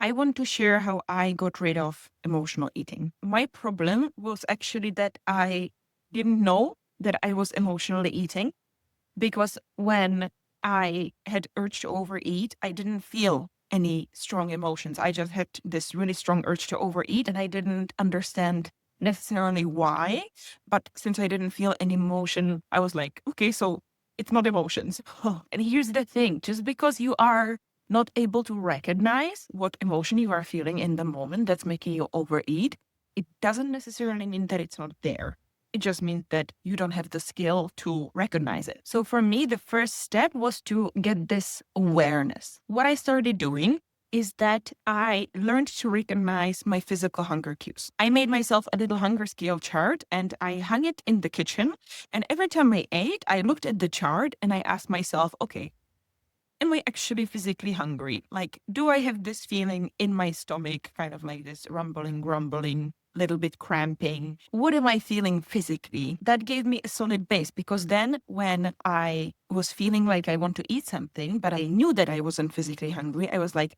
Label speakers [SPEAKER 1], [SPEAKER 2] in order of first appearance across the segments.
[SPEAKER 1] I want to share how I got rid of emotional eating. My problem was actually that I didn't know that I was emotionally eating because when I had urge to overeat, I didn't feel any strong emotions. I just had this really strong urge to overeat and I didn't understand necessarily why. But since I didn't feel any emotion, I was like, okay, so it's not emotions. And here's the thing, just because you are not able to recognize what emotion you are feeling in the moment that's making you overeat, it doesn't necessarily mean that it's not there. It just means that you don't have the skill to recognize it. So for me, the first step was to get this awareness. What I started doing is that I learned to recognize my physical hunger cues. I made myself a little hunger scale chart and I hung it in the kitchen. And every time I ate, I looked at the chart and I asked myself, okay, am I actually physically hungry? Like, do I have this feeling in my stomach, kind of like this rumbling, grumbling, little bit cramping? What am I feeling physically? That gave me a solid base because then when I was feeling like I want to eat something, but I knew that I wasn't physically hungry, I was like,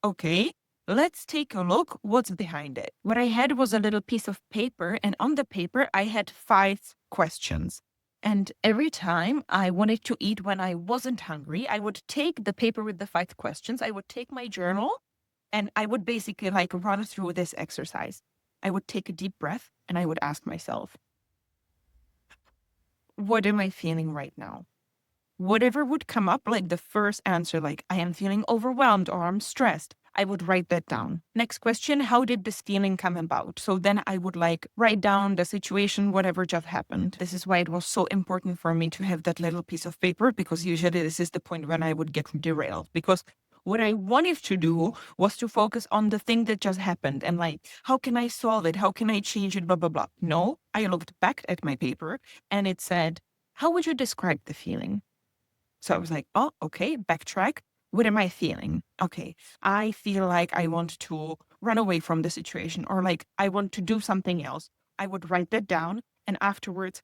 [SPEAKER 1] okay, let's take a look what's behind it. What I had was a little piece of paper, and on the paper, I had 5 questions. And every time I wanted to eat when I wasn't hungry, I would take the paper with the 5 questions, I would take my journal, and I would basically like run through this exercise. I would take a deep breath and I would ask myself, what am I feeling right now? Whatever would come up, like the first answer, like I am feeling overwhelmed or I'm stressed, I would write that down. Next question, how did this feeling come about? So then I would like write down the situation, whatever just happened. This is why it was so important for me to have that little piece of paper, because usually this is the point when I would get derailed. Because what I wanted to do was to focus on the thing that just happened and like, how can I solve it? How can I change it? Blah, blah, blah. No, I looked back at my paper and it said, how would you describe the feeling? So I was like, oh, okay, backtrack. What am I feeling? Okay, I feel like I want to run away from the situation or like I want to do something else. I would write that down and afterwards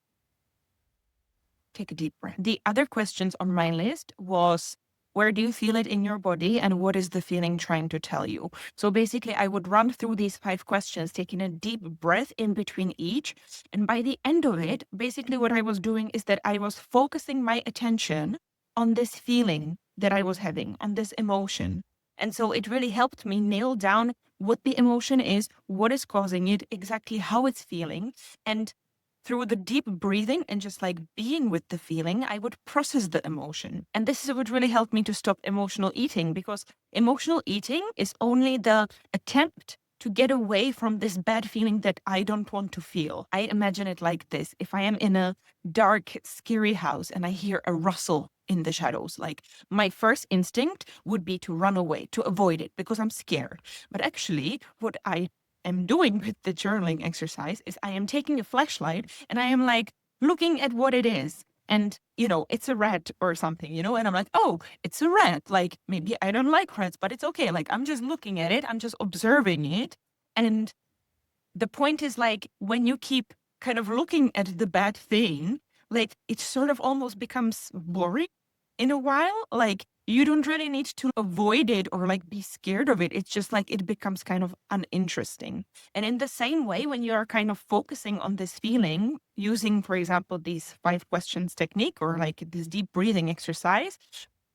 [SPEAKER 1] take a deep breath. The other questions on my list was, where do you feel it in your body and what is the feeling trying to tell you? So basically, I would run through these 5 questions, taking a deep breath in between each. And by the end of it, basically what I was doing is that I was focusing my attention on this feeling that I was having, on this emotion. And so it really helped me nail down what the emotion is, what is causing it, exactly how it's feeling. And through the deep breathing and just like being with the feeling, I would process the emotion. And this is what really helped me to stop emotional eating, because emotional eating is only the attempt to get away from this bad feeling that I don't want to feel. I imagine it like this. If I am in a dark, scary house and I hear a rustle in the shadows, like my first instinct would be to run away, to avoid it because I'm scared. But actually, what I am doing with the journaling exercise is I am taking a flashlight and I am like looking at what it is. And, it's a rat or something, and I'm like, oh, it's a rat. Like, maybe I don't like rats, but it's okay. Like, I'm just looking at it. I'm just observing it. And the point is like, when you keep kind of looking at the bad thing, like it sort of almost becomes boring in a while. Like you don't really need to avoid it or like be scared of it. It's just like it becomes kind of uninteresting. And in the same way, when you are kind of focusing on this feeling using, for example, these 5 questions technique or like this deep breathing exercise,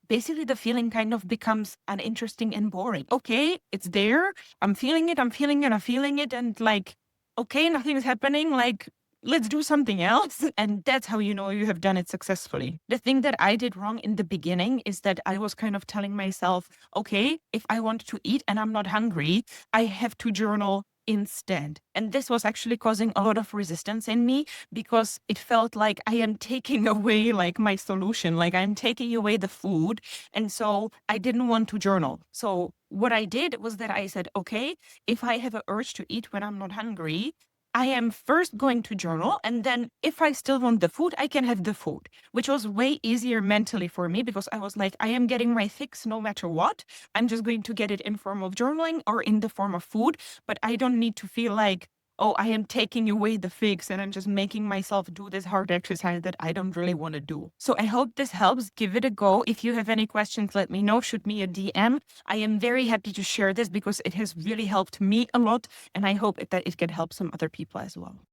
[SPEAKER 1] basically the feeling kind of becomes uninteresting and boring. Okay, it's there. I'm feeling it. I'm feeling it. I'm feeling it. And like, okay, nothing's happening. Like, let's do something else. And that's how you know you have done it successfully. The thing that I did wrong in the beginning is that I was kind of telling myself, okay, if I want to eat and I'm not hungry, I have to journal instead. And this was actually causing a lot of resistance in me because it felt like I am taking away like my solution, like I'm taking away the food. And so I didn't want to journal. So what I did was that I said, okay, if I have an urge to eat when I'm not hungry, I am first going to journal. And then if I still want the food, I can have the food, which was way easier mentally for me because I was like, I am getting my fix no matter what. I'm just going to get it in form of journaling or in the form of food, but I don't need to feel like, oh, I am taking away the fix and I'm just making myself do this hard exercise that I don't really want to do. So I hope this helps. Give it a go. If you have any questions, let me know. Shoot me a DM. I am very happy to share this because it has really helped me a lot. And I hope that it can help some other people as well.